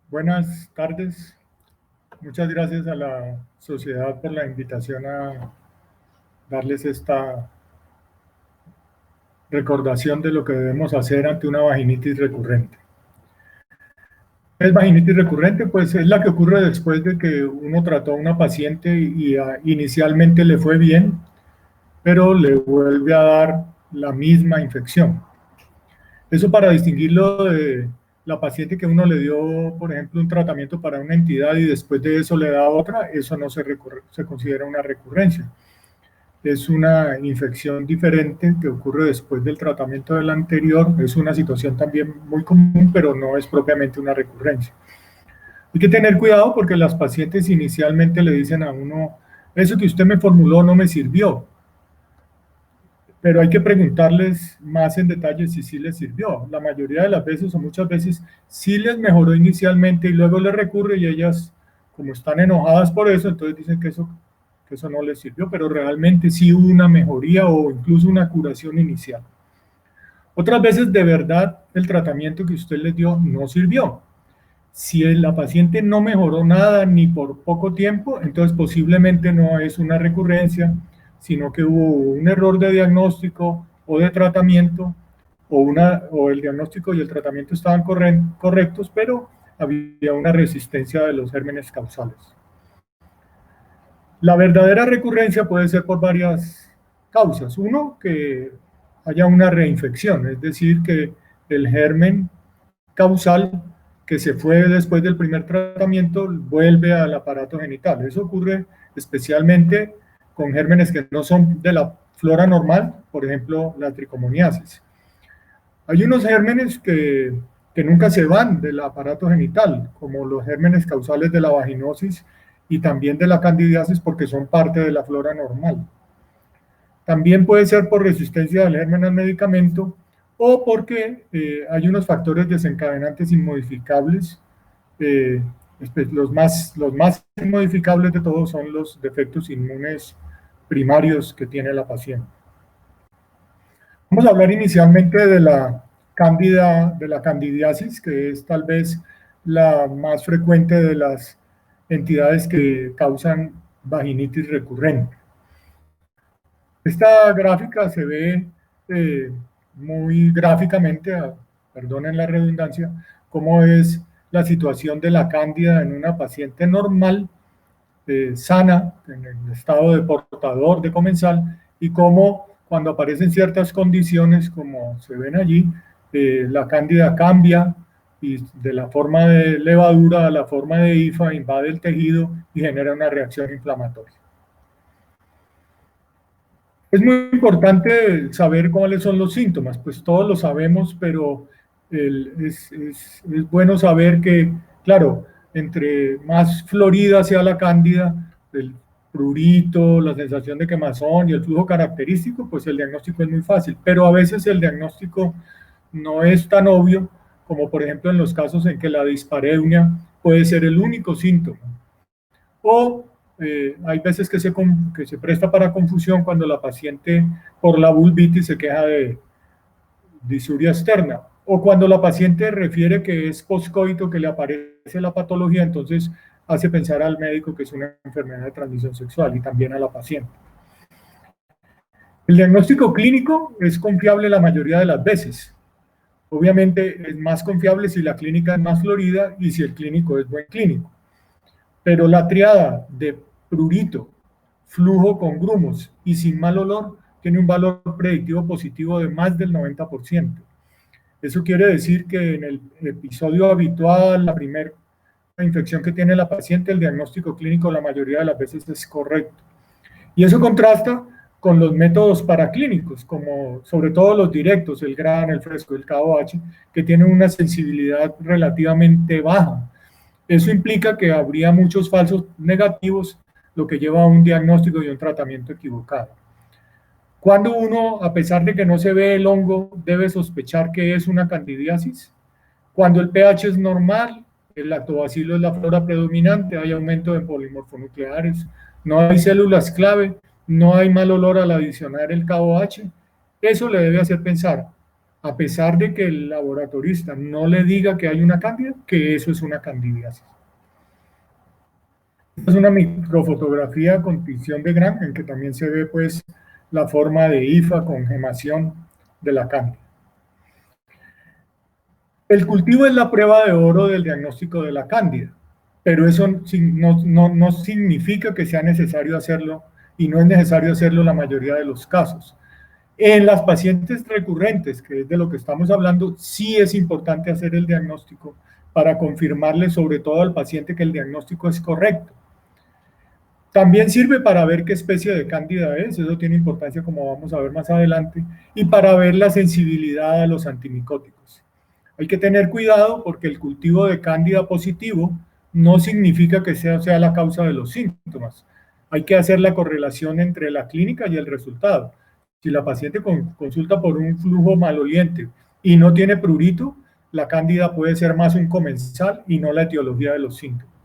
Buenas tardes. Muchas gracias a la sociedad por la invitación a darles esta recordación de lo que debemos hacer ante una vaginitis recurrente. ¿Es vaginitis recurrente? Pues es la que ocurre después de que uno trató a una paciente y inicialmente le fue bien, pero le vuelve a dar la misma infección. Eso para distinguirlo de la paciente que uno le dio, por ejemplo, un tratamiento para una entidad y después de eso le da otra, eso no se considera una recurrencia. Es una infección diferente que ocurre después del tratamiento del anterior. Es una situación también muy común, pero no es propiamente una recurrencia. Hay que tener cuidado porque las pacientes inicialmente le dicen a uno, eso que usted me formuló no me sirvió, pero hay que preguntarles más en detalle si sí les sirvió. La mayoría de las veces o muchas veces sí les mejoró inicialmente y luego les recurre y ellas, como están enojadas por eso, entonces dicen que eso no les sirvió, pero realmente sí hubo una mejoría o incluso una curación inicial. Otras veces de verdad el tratamiento que usted les dio no sirvió. Si la paciente no mejoró nada ni por poco tiempo, entonces posiblemente no es una recurrencia, sino que hubo un error de diagnóstico o de tratamiento, o el diagnóstico y el tratamiento estaban correctos, pero había una resistencia de los gérmenes causales. La verdadera recurrencia puede ser por varias causas. Uno, que haya una reinfección, es decir, que el germen causal que se fue después del primer tratamiento vuelve al aparato genital. Eso ocurre especialmente con gérmenes que no son de la flora normal, por ejemplo, la tricomoniasis. Hay unos gérmenes que nunca se van del aparato genital, como los gérmenes causales de la vaginosis y también de la candidiasis, porque son parte de la flora normal. También puede ser por resistencia del germen al medicamento o porque hay unos factores desencadenantes inmodificables. Los más inmodificables de todos son los defectos inmunes primarios que tiene la paciente. Vamos a hablar inicialmente de la candidiasis, que es tal vez la más frecuente de las entidades que causan vaginitis recurrente. Esta gráfica se ve muy gráficamente, perdonen la redundancia, cómo es la situación de la cándida en una paciente normal, sana, en el estado de portador, de comensal, y cómo cuando aparecen ciertas condiciones, como se ven allí, la cándida cambia y de la forma de levadura a la forma de hifa invade el tejido y genera una reacción inflamatoria. Es muy importante saber cuáles son los síntomas, pues todos lo sabemos, pero es bueno saber que, claro, entre más florida sea la cándida, el prurito, la sensación de quemazón y el flujo característico, pues el diagnóstico es muy fácil, pero a veces el diagnóstico no es tan obvio, como por ejemplo en los casos en que la dispareunia puede ser el único síntoma. O hay veces que se presta para confusión cuando la paciente por la vulvitis se queja de disuria externa, o cuando la paciente refiere que es poscoito, que le aparece la patología, entonces hace pensar al médico que es una enfermedad de transmisión sexual y también a la paciente. El diagnóstico clínico es confiable la mayoría de las veces. Obviamente es más confiable si la clínica es más florida y si el clínico es buen clínico. Pero la triada de prurito, flujo con grumos y sin mal olor tiene un valor predictivo positivo de más del 90%. Eso quiere decir que en el episodio habitual, la primera infección que tiene la paciente, el diagnóstico clínico la mayoría de las veces es correcto. Y eso contrasta con los métodos paraclínicos, como sobre todo los directos, el GRAN, el fresco, el KOH, que tienen una sensibilidad relativamente baja. Eso implica que habría muchos falsos negativos, lo que lleva a un diagnóstico y un tratamiento equivocado. Cuando uno, a pesar de que no se ve el hongo, debe sospechar que es una candidiasis. Cuando el pH es normal, el lactobacilo es la flora predominante, hay aumento de polimorfonucleares, no hay células clave, no hay mal olor al adicionar el KOH. Eso le debe hacer pensar a pesar de que el laboratorista no le diga que hay una cándida, que eso es una candidiasis. Esta es una microfotografía con tinción de Gram, en que también se ve pues la forma de hifa con gemación de la cándida. El cultivo es la prueba de oro del diagnóstico de la cándida, pero eso no significa que sea necesario hacerlo, y no es necesario hacerlo en la mayoría de los casos. En las pacientes recurrentes, que es de lo que estamos hablando, sí es importante hacer el diagnóstico para confirmarle sobre todo al paciente que el diagnóstico es correcto. También sirve para ver qué especie de cándida es, eso tiene importancia como vamos a ver más adelante, y para ver la sensibilidad a los antimicóticos. Hay que tener cuidado porque el cultivo de cándida positivo no significa que sea la causa de los síntomas. Hay que hacer la correlación entre la clínica y el resultado. Si la paciente consulta por un flujo maloliente y no tiene prurito, la cándida puede ser más un comensal y no la etiología de los síntomas.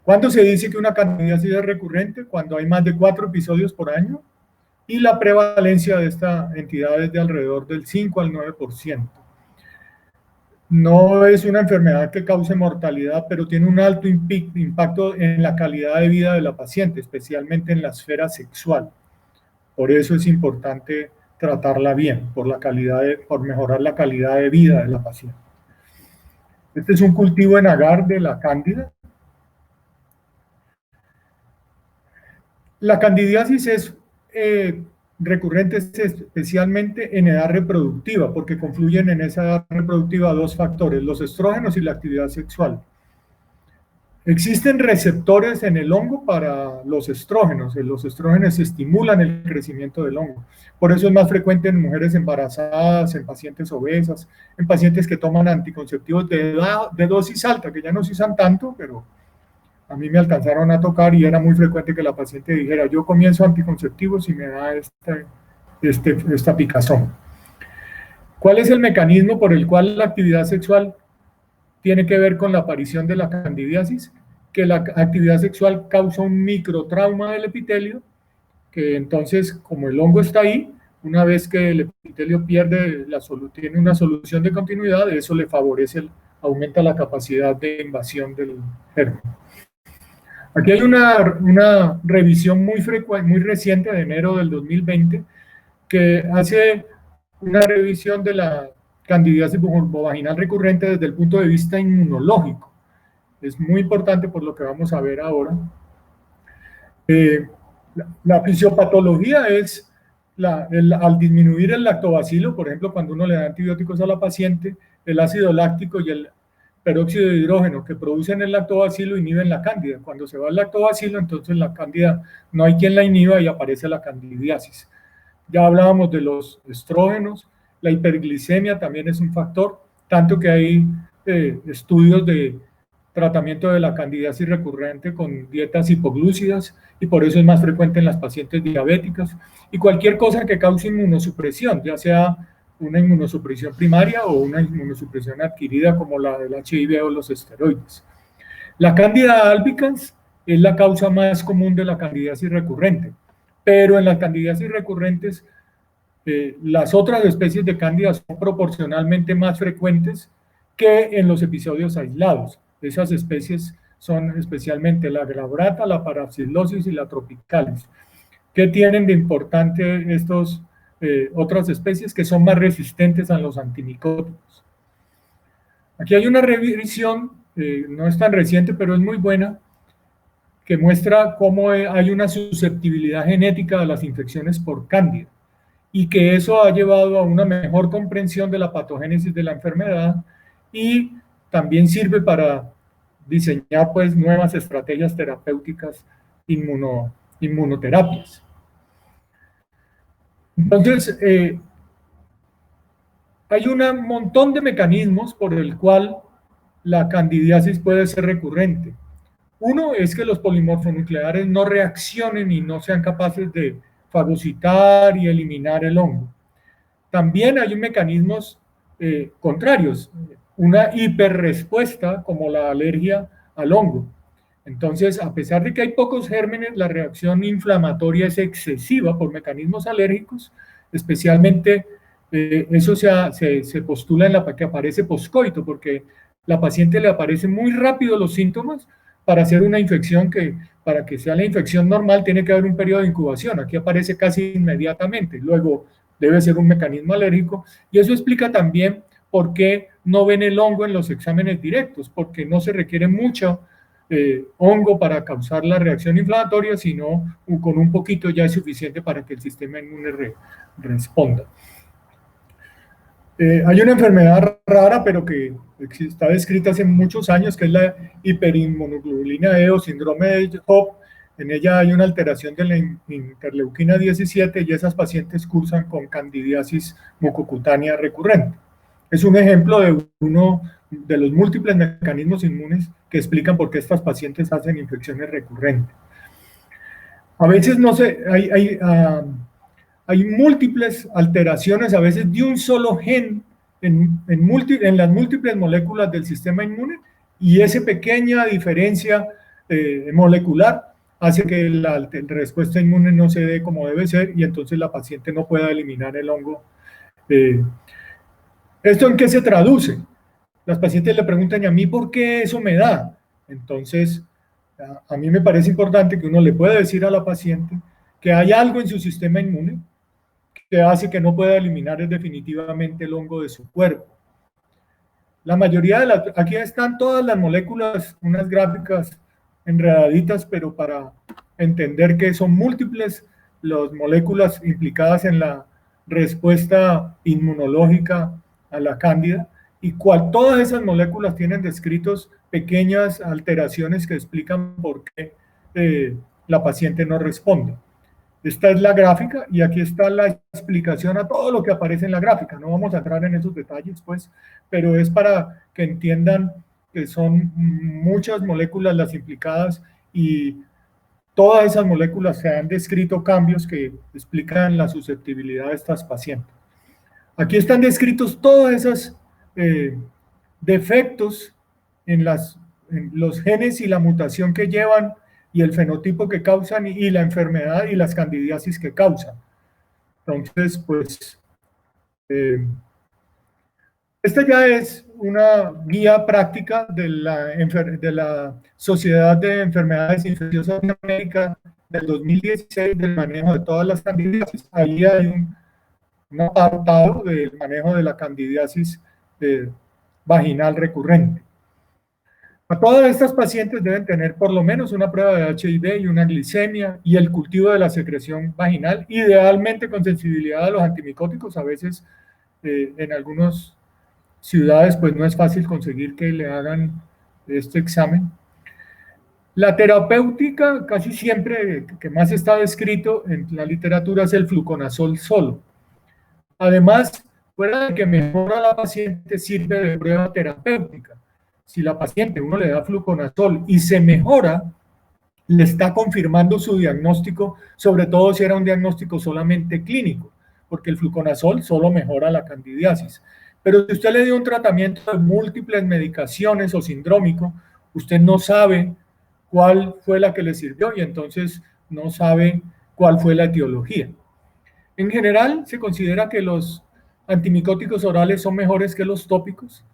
¿Cuándo se dice que una candidiasis es recurrente? Cuando hay más de 4 episodios por año y la prevalencia de esta entidad es de alrededor del 5 al 9%. No es una enfermedad que cause mortalidad, pero tiene un alto impacto en la calidad de vida de la paciente, especialmente en la esfera sexual. Por eso es importante tratarla bien, por mejorar la calidad de vida de la paciente. Este es un cultivo en agar de la cándida. La candidiasis es recurrente especialmente en edad reproductiva, porque confluyen en esa edad reproductiva dos factores, los estrógenos y la actividad sexual. Existen receptores en el hongo para los estrógenos estimulan el crecimiento del hongo. Por eso es más frecuente en mujeres embarazadas, en pacientes obesas, en pacientes que toman anticonceptivos de dosis alta, que ya no se usan tanto, pero a mí me alcanzaron a tocar y era muy frecuente que la paciente dijera, yo comienzo anticonceptivos y me da esta picazón. ¿Cuál es el mecanismo por el cual la actividad sexual tiene que ver con la aparición de la candidiasis? Que la actividad sexual causa un microtrauma del epitelio, que entonces, como el hongo está ahí, una vez que el epitelio tiene una solución de continuidad, eso le favorece, aumenta la capacidad de invasión del germen. Aquí hay una revisión muy reciente de enero del 2020 que hace una revisión de la candidiasis vulvovaginal recurrente desde el punto de vista inmunológico. Es muy importante por lo que vamos a ver ahora. La fisiopatología es, al disminuir el lactobacilo, por ejemplo, cuando uno le da antibióticos a la paciente, el ácido láctico y el peróxido de hidrógeno que producen el lactobacilo inhiben la cándida. Cuando se va el lactobacilo, entonces la cándida no hay quien la inhiba y aparece la candidiasis. Ya hablábamos de los estrógenos, la hiperglicemia también es un factor, tanto que hay estudios de tratamiento de la candidiasis recurrente con dietas hipoglúcidas y por eso es más frecuente en las pacientes diabéticas y cualquier cosa que cause inmunosupresión, ya sea una inmunosupresión primaria o una inmunosupresión adquirida como la del HIV o los esteroides. La Candida albicans es la causa más común de la candidiasis recurrente, pero en las candidiasis recurrentes las otras especies de cándida son proporcionalmente más frecuentes que en los episodios aislados. Esas especies son especialmente la glabrata, la parapsilosis y la tropicalis. ¿Qué tienen de importante estos otras especies que son más resistentes a los antimicóticos? Aquí hay una revisión, no es tan reciente, pero es muy buena, que muestra cómo hay una susceptibilidad genética a las infecciones por cándida y que eso ha llevado a una mejor comprensión de la patogénesis de la enfermedad y también sirve para diseñar pues nuevas estrategias terapéuticas inmunoterapias. Entonces, hay un montón de mecanismos por el cual la candidiasis puede ser recurrente. Uno es que los polimorfonucleares no reaccionen y no sean capaces de fagocitar y eliminar el hongo. También hay mecanismos contrarios, una hiperrespuesta como la alergia al hongo. Entonces, a pesar de que hay pocos gérmenes, la reacción inflamatoria es excesiva por mecanismos alérgicos, especialmente Eso se postula en la que aparece poscoito, porque la paciente le aparecen muy rápido los síntomas para hacer una infección que, para que sea la infección normal, tiene que haber un periodo de incubación. Aquí aparece casi inmediatamente. Luego debe ser un mecanismo alérgico. Y eso explica también por qué no ven el hongo en los exámenes directos, porque no se requiere mucho hongo para causar la reacción inflamatoria, sino con un poquito ya es suficiente para que el sistema inmune responda. Hay una enfermedad rara, pero que está descrita hace muchos años, que es la hiperinmunoglobulina E o síndrome de Hope. En ella hay una alteración de la interleuquina 17 y esas pacientes cursan con candidiasis mucocutánea recurrente. Es un ejemplo de uno de los múltiples mecanismos inmunes que explican por qué estas pacientes hacen infecciones recurrentes. A veces no sé, hay múltiples alteraciones, a veces de un solo gen en las múltiples moléculas del sistema inmune, y esa pequeña diferencia molecular hace que la respuesta inmune no se dé como debe ser y entonces la paciente no pueda eliminar el hongo. ¿Esto en qué se traduce? Las pacientes le preguntan, ¿y a mí por qué eso me da? Entonces, a mí me parece importante que uno le pueda decir a la paciente que hay algo en su sistema inmune que hace que no pueda eliminar definitivamente el hongo de su cuerpo. La mayoría de las, aquí están todas las moléculas, unas gráficas enredaditas, pero para entender que son múltiples las moléculas implicadas en la respuesta inmunológica a la cándida, y todas esas moléculas tienen descritos pequeñas alteraciones que explican por qué la paciente no responde. Esta es la gráfica y aquí está la explicación a todo lo que aparece en la gráfica. No vamos a entrar en esos detalles, pues, pero es para que entiendan que son muchas moléculas las implicadas y todas esas moléculas se han descrito cambios que explican la susceptibilidad de estas pacientes. Aquí están descritos todos esos defectos en los genes y la mutación que llevan y el fenotipo que causan y la enfermedad y las candidiasis que causan. Entonces, pues, esta ya es una guía práctica de la Sociedad de Enfermedades Infecciosas en América del 2016 del manejo de todas las candidiasis. Ahí hay un apartado del manejo de la candidiasis vaginal recurrente. A todas estas pacientes deben tener por lo menos una prueba de HIV y una glicemia y el cultivo de la secreción vaginal, idealmente con sensibilidad a los antimicóticos. A veces en algunas ciudades pues no es fácil conseguir que le hagan este examen. La terapéutica casi siempre que más está descrito en la literatura es el fluconazol solo. Además, fuera de que mejora a la paciente, sirve de prueba terapéutica. Si la paciente uno le da fluconazol y se mejora, le está confirmando su diagnóstico, sobre todo si era un diagnóstico solamente clínico, porque el fluconazol solo mejora la candidiasis. Pero si usted le dio un tratamiento de múltiples medicaciones o sindrómico, usted no sabe cuál fue la que le sirvió y entonces no sabe cuál fue la etiología. En general, se considera que los antimicóticos orales son mejores que los tópicos,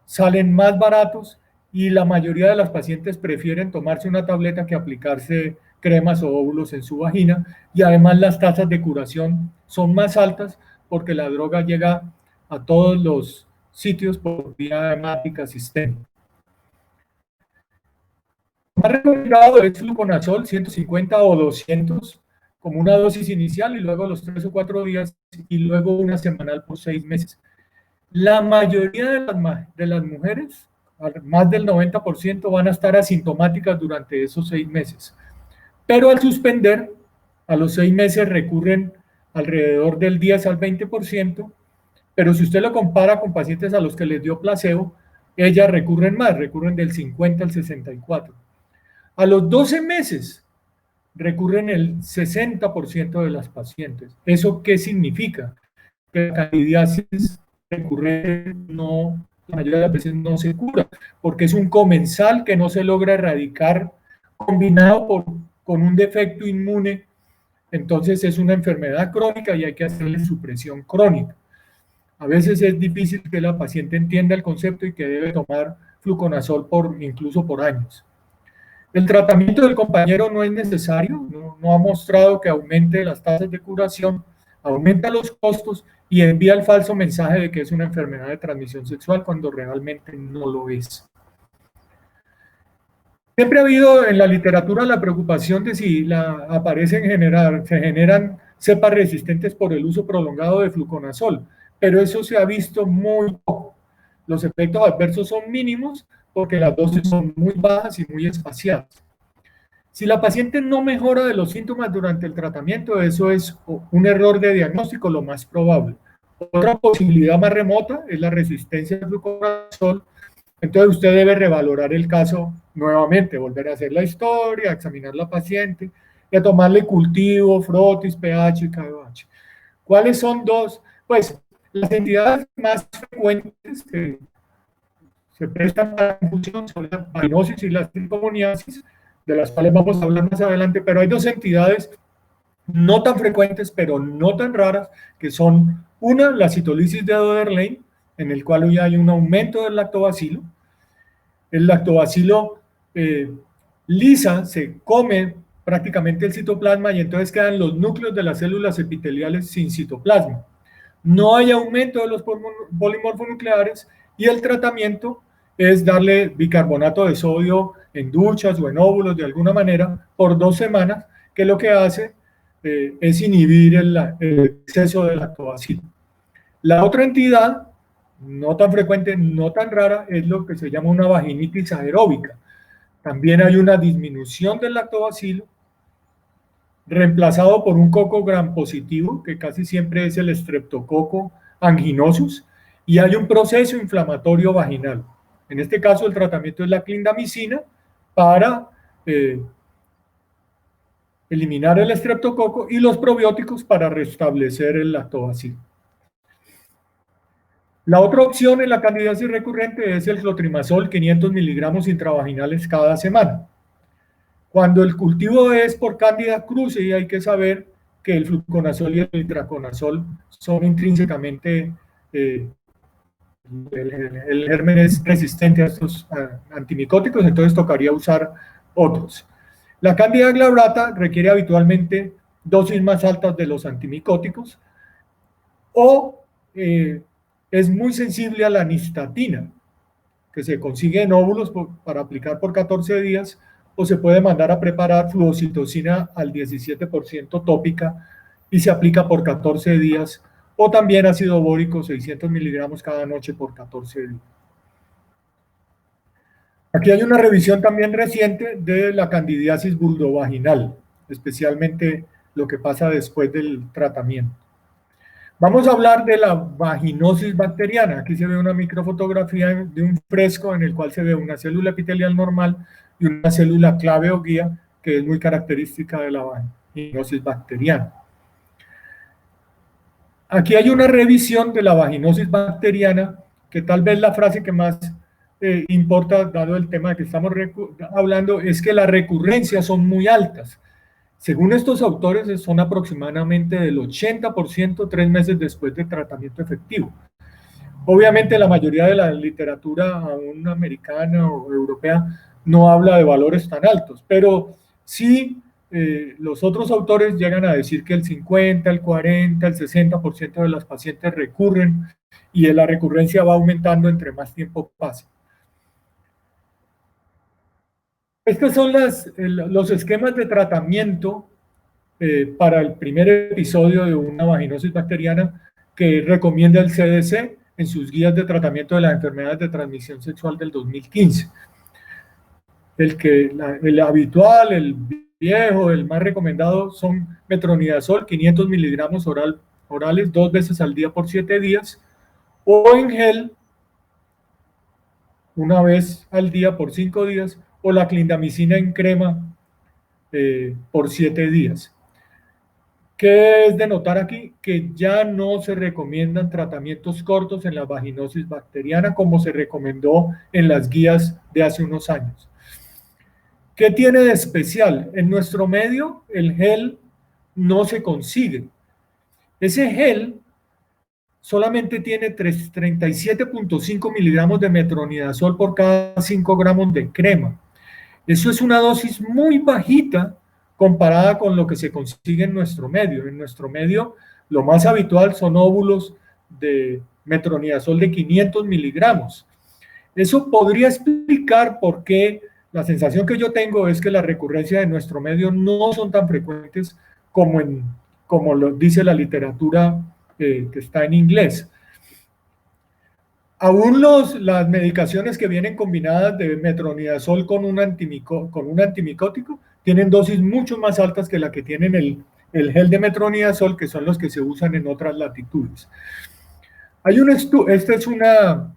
salen más baratos y la mayoría de las pacientes prefieren tomarse una tableta que aplicarse cremas o óvulos en su vagina, y además las tasas de curación son más altas porque la droga llega a todos los sitios por vía hemática sistémica. Más recomendado es fluconazol 150 o 200 como una dosis inicial y luego los 3 o 4 días y luego una semanal por 6 meses. La mayoría de las mujeres, más del 90%, van a estar asintomáticas durante esos 6 meses. Pero al suspender, a los 6 meses recurren alrededor del 10 al 20%, pero si usted lo compara con pacientes a los que les dio placebo, ellas recurren más, recurren del 50 al 64%. A los 12 meses recurren el 60% de las pacientes. ¿Eso qué significa? Que la candidiasis recurrente no, la mayoría de las veces no se cura, porque es un comensal que no se logra erradicar combinado con un defecto inmune. Entonces es una enfermedad crónica y hay que hacerle supresión crónica. A veces es difícil que la paciente entienda el concepto y que debe tomar fluconazol incluso por años. El tratamiento del compañero no es necesario, no ha mostrado que aumente las tasas de curación, aumenta los costos y envía el falso mensaje de que es una enfermedad de transmisión sexual cuando realmente no lo es. Siempre ha habido en la literatura la preocupación de si se generan cepas resistentes por el uso prolongado de fluconazol, pero eso se ha visto muy poco. Los efectos adversos son mínimos porque las dosis son muy bajas y muy espaciadas. Si la paciente no mejora de los síntomas durante el tratamiento, eso es un error de diagnóstico lo más probable. Otra posibilidad más remota es la resistencia al fluconazol. Entonces usted debe revalorar el caso nuevamente, volver a hacer la historia, a examinar la paciente y a tomarle cultivo, frotis, pH y KBH. ¿Cuáles son dos? Pues las entidades más frecuentes que se prestan para la confusión son la vaginosis y la tricomoniasis, de las cuales vamos a hablar más adelante, pero hay dos entidades no tan frecuentes, pero no tan raras, que son una, la citolisis de Oederlein, en el cual hoy hay un aumento del lactobacilo. El lactobacilo lisa se come prácticamente el citoplasma y entonces quedan los núcleos de las células epiteliales sin citoplasma. No hay aumento de los polimorfonucleares y el tratamiento es darle bicarbonato de sodio en duchas o en óvulos de alguna manera por 2 semanas, que lo que hace es inhibir el exceso de lactobacilo. La otra entidad, no tan frecuente, no tan rara, es lo que se llama una vaginitis aeróbica. También hay una disminución del lactobacilo, reemplazado por un coco gram positivo, que casi siempre es el Streptococcus anginosus, y hay un proceso inflamatorio vaginal. En este caso, el tratamiento es la clindamicina para eliminar el estreptococo y los probióticos para restablecer el lactobacilo. La otra opción en la candidiasis recurrente es el clotrimazol 500 miligramos intravaginales cada semana. Cuando el cultivo es por Candida cruzi, hay que saber que el fluconazol y el itraconazol son intrínsecamente, el germen es resistente a estos antimicóticos, entonces tocaría usar otros. La Candida glabrata requiere habitualmente dosis más altas de los antimicóticos o es muy sensible a la nistatina, que se consigue en óvulos para aplicar por 14 días, o se puede mandar a preparar fluocitocina al 17% tópica y se aplica por 14 días, o también ácido bórico 600 miligramos cada noche por 14 días. Aquí hay una revisión también reciente de la candidiasis vulvovaginal, especialmente lo que pasa después del tratamiento. Vamos a hablar de la vaginosis bacteriana. Aquí se ve una microfotografía de un fresco en el cual se ve una célula epitelial normal y una célula clave o guía que es muy característica de la vaginosis bacteriana. Aquí hay una revisión de la vaginosis bacteriana, que tal vez la frase que más importa, dado el tema de que estamos hablando, es que las recurrencias son muy altas. Según estos autores, son aproximadamente del 80% 3 meses después del tratamiento efectivo. Obviamente la mayoría de la literatura aún americana o europea no habla de valores tan altos, pero sí los otros autores llegan a decir que el 50, el 40, el 60% de las pacientes recurren y la recurrencia va aumentando entre más tiempo pasa. Estos son los esquemas de tratamiento para el primer episodio de una vaginosis bacteriana que recomienda el CDC en sus guías de tratamiento de las enfermedades de transmisión sexual del 2015. El habitual, el viejo, el más recomendado son metronidazol, 500 miligramos orales 2 veces al día por 7 días, o en gel, una vez al día por 5 días, o la clindamicina en crema por 7 días. ¿Qué es de notar aquí? Que ya no se recomiendan tratamientos cortos en la vaginosis bacteriana como se recomendó en las guías de hace unos años. ¿Qué tiene de especial? En nuestro medio el gel no se consigue. Ese gel solamente tiene 37.5 miligramos de metronidazol por cada 5 gramos de crema. Eso es una dosis muy bajita comparada con lo que se consigue en nuestro medio. En nuestro medio, lo más habitual son óvulos de metronidazol de 500 miligramos. Eso podría explicar por qué la sensación que yo tengo es que las recurrencias de nuestro medio no son tan frecuentes como lo dice la literatura que está en inglés. Aún las medicaciones que vienen combinadas de metronidazol con un antimicótico tienen dosis mucho más altas que la que tienen el gel de metronidazol, que son los que se usan en otras latitudes. Esta es una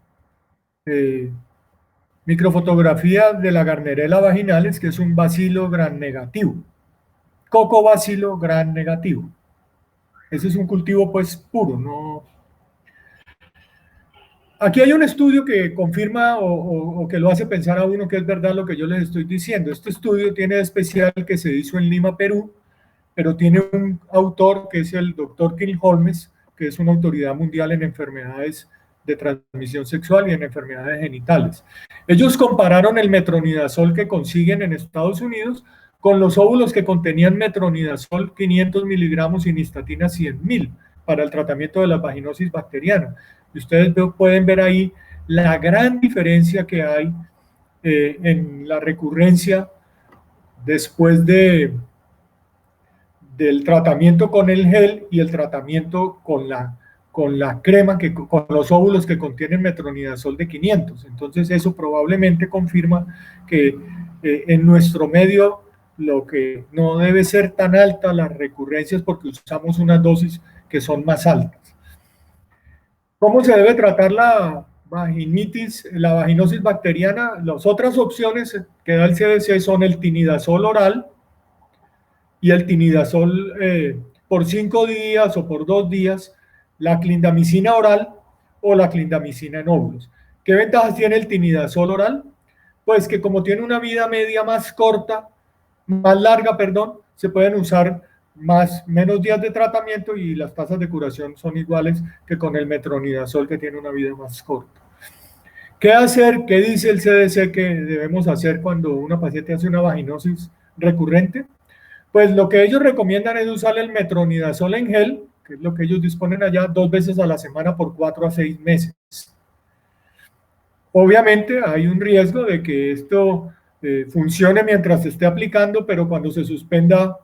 microfotografía de la Gardnerella vaginalis, que es un bacilo gram negativo, cocobacilo gram negativo. Ese es un cultivo pues puro, no. Aquí hay un estudio que confirma o que lo hace pensar a uno que es verdad lo que yo les estoy diciendo. Este estudio tiene de especial que se hizo en Lima, Perú, pero tiene un autor que es el doctor Kim Holmes, que es una autoridad mundial en enfermedades de transmisión sexual y en enfermedades genitales. Ellos compararon el metronidazol que consiguen en Estados Unidos con los óvulos que contenían metronidazol 500 miligramos y nistatina 100.000 para el tratamiento de la vaginosis bacteriana. Y ustedes pueden ver ahí la gran diferencia que hay en la recurrencia después del tratamiento con el gel y el tratamiento con la crema, con los óvulos que contienen metronidazol de 500. Entonces eso probablemente confirma que en nuestro medio lo que no debe ser tan alta las recurrencias porque usamos unas dosis que son más altas. ¿Cómo se debe tratar la vaginitis, la vaginosis bacteriana? Las otras opciones que da el CDC son el tinidazol oral y el tinidazol por 5 días o por 2 días, la clindamicina oral o la clindamicina en óvulos. ¿Qué ventajas tiene el tinidazol oral? Pues que como tiene una vida media más corta, más larga, perdón, se pueden usar menos días de tratamiento y las tasas de curación son iguales que con el metronidazol que tiene una vida más corta. ¿Qué hacer? ¿Qué dice el CDC que debemos hacer cuando una paciente hace una vaginosis recurrente? Pues lo que ellos recomiendan es usar el metronidazol en gel, que es lo que ellos disponen allá, 2 veces a la semana por 4 a 6 meses. Obviamente hay un riesgo de que esto funcione mientras se esté aplicando, pero cuando se suspenda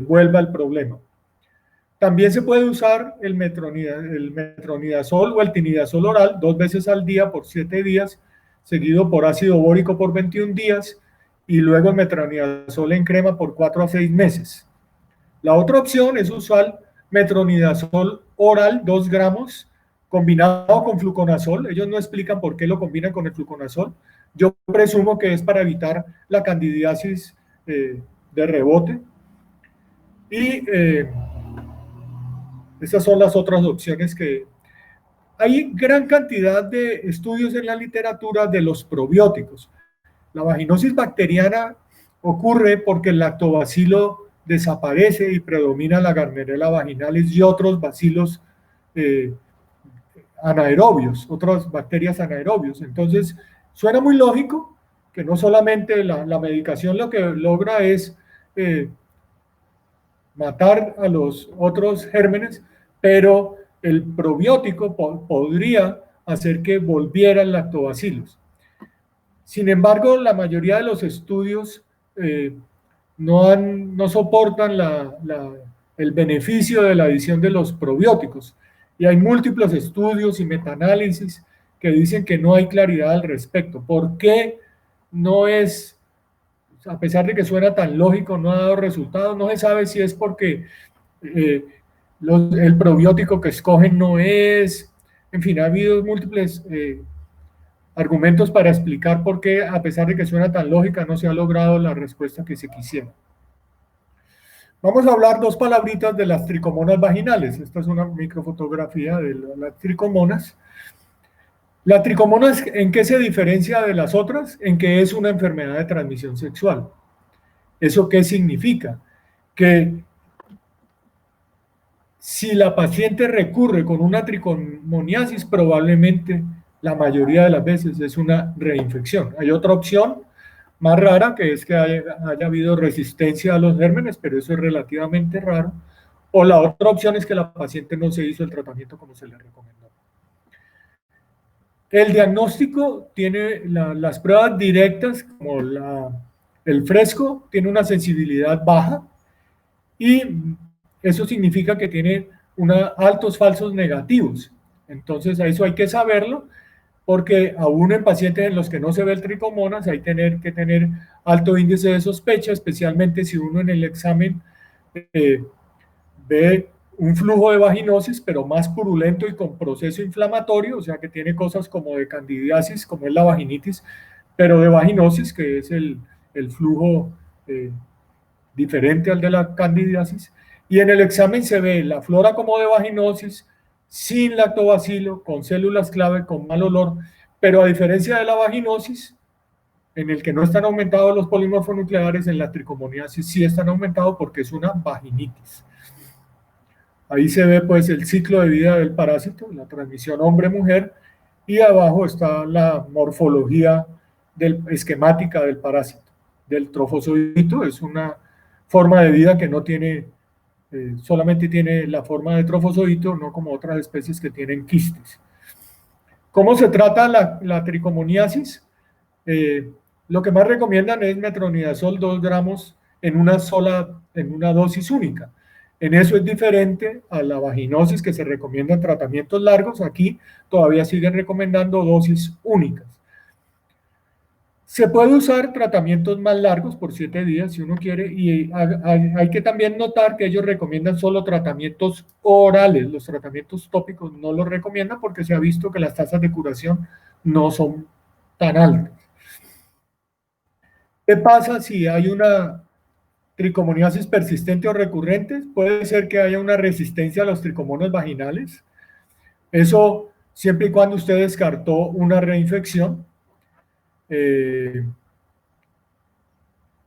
vuelva el problema. También se puede usar el metronidazol o el tinidazol oral 2 veces al día por 7 días, seguido por ácido bórico por 21 días y luego el metronidazol en crema por 4 a 6 meses. La otra opción es usar metronidazol oral 2 gramos combinado con fluconazol. Ellos no explican por qué lo combinan con el fluconazol. Yo presumo que es para evitar la candidiasis de rebote. Y esas son las otras opciones que... Hay gran cantidad de estudios en la literatura de los probióticos. La vaginosis bacteriana ocurre porque el lactobacilo desaparece y predomina la Gardnerella vaginalis y otros bacilos anaerobios, otras bacterias anaerobios. Entonces, suena muy lógico que no solamente la medicación lo que logra es matar a los otros gérmenes, pero el probiótico podría hacer que volvieran lactobacilos. Sin embargo, la mayoría de los estudios no soportan el beneficio de la adición de los probióticos. Y hay múltiples estudios y metaanálisis que dicen que no hay claridad al respecto. ¿Por qué no es, a pesar de que suena tan lógico, no ha dado resultados? No se sabe si es porque el probiótico que escogen no es. En fin, ha habido múltiples argumentos para explicar por qué, a pesar de que suena tan lógica, no se ha logrado la respuesta que se quisiera. Vamos a hablar 2 palabritas de las tricomonas vaginales. Esta es una microfotografía de las tricomonas. La tricomona, ¿en qué se diferencia de las otras? En que es una enfermedad de transmisión sexual. ¿Eso qué significa? Que Si la paciente recurre con una tricomoniasis, probablemente la mayoría de las veces es una reinfección. Hay otra opción más rara, que es que haya habido resistencia a los gérmenes, pero eso es relativamente raro. O la otra opción es que la paciente no se hizo el tratamiento como se le recomendó. El diagnóstico tiene las pruebas directas, como el fresco, tiene una sensibilidad baja y eso significa que tiene altos falsos negativos. Entonces, a eso hay que saberlo, porque aún en pacientes en los que no se ve el tricomonas hay que tener alto índice de sospecha, especialmente si uno en el examen eh, ve un flujo de vaginosis, pero más purulento y con proceso inflamatorio, o sea que tiene cosas como de candidiasis, como es la vaginitis, pero de vaginosis, que es el flujo diferente al de la candidiasis. Y en el examen se ve la flora como de vaginosis, sin lactobacilo, con células clave, con mal olor, pero a diferencia de la vaginosis, en el que no están aumentados los polimorfonucleares, en la tricomoniasis sí están aumentados porque es una vaginitis. Ahí se ve pues el ciclo de vida del parásito, la transmisión hombre-mujer, y abajo está la morfología esquemática del parásito, del trofozoito. Es una forma de vida que no tiene, solamente tiene la forma de trofozoito, no como otras especies que tienen quistes. ¿Cómo se trata la tricomoniasis? Lo que más recomiendan es metronidazol 2 gramos en una dosis única. En eso es diferente a la vaginosis, que se recomiendan tratamientos largos. Aquí todavía siguen recomendando dosis únicas. Se puede usar tratamientos más largos por 7 días si uno quiere, y hay que también notar que ellos recomiendan solo tratamientos orales. Los tratamientos tópicos no los recomiendan porque se ha visto que las tasas de curación no son tan altas. ¿Qué pasa si hay una tricomoniasis persistente o recurrente? Puede ser que haya una resistencia a los tricomonos vaginales. Eso siempre y cuando usted descartó una reinfección.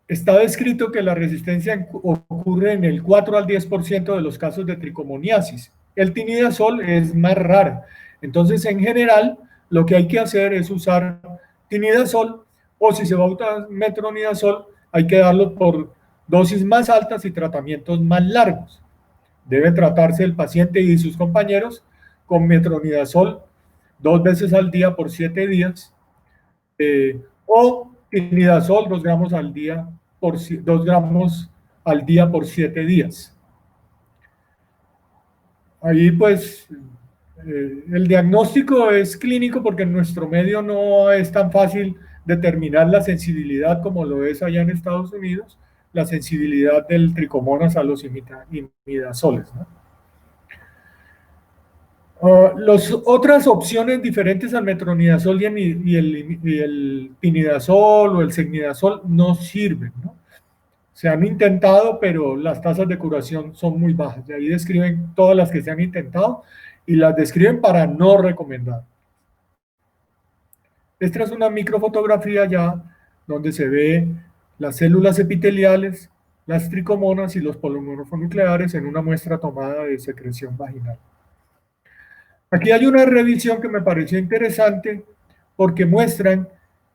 Está descrito que la resistencia ocurre en el 4 al 10% de los casos de tricomoniasis. El tinidazol es más raro. Entonces, en general, lo que hay que hacer es usar tinidazol, o si se va a usar metronidazol, hay que darlo por dosis más altas y tratamientos más largos. Debe tratarse el paciente y sus compañeros con metronidazol 2 veces al día por 7 días, o tinidazol 2 gramos al día por 2 gramos al día por 7 días. Ahí pues el diagnóstico es clínico porque en nuestro medio no es tan fácil determinar la sensibilidad como lo es allá en Estados Unidos, la sensibilidad del tricomonas a los imidazoles, ¿no? Las otras opciones diferentes al metronidazol y el tinidazol o el secnidazol no sirven, ¿no? Se han intentado, pero las tasas de curación son muy bajas. De ahí describen todas las que se han intentado y las describen para no recomendar. Esta es una microfotografía ya donde se ve las células epiteliales, las tricomonas y los polimorfonucleares en una muestra tomada de secreción vaginal. Aquí hay una revisión que me pareció interesante porque muestran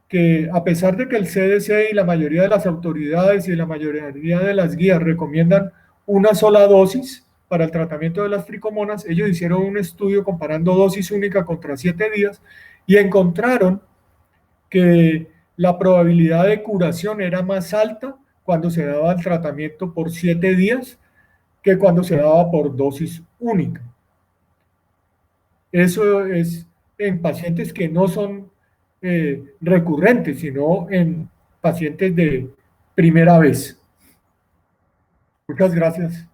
que a pesar de que el CDC y la mayoría de las autoridades y la mayoría de las guías recomiendan una sola dosis para el tratamiento de las tricomonas, ellos hicieron un estudio comparando dosis única contra 7 días y encontraron que la probabilidad de curación era más alta cuando se daba el tratamiento por 7 días que cuando se daba por dosis única. Eso es en pacientes que no son recurrentes, sino en pacientes de primera vez. Muchas gracias.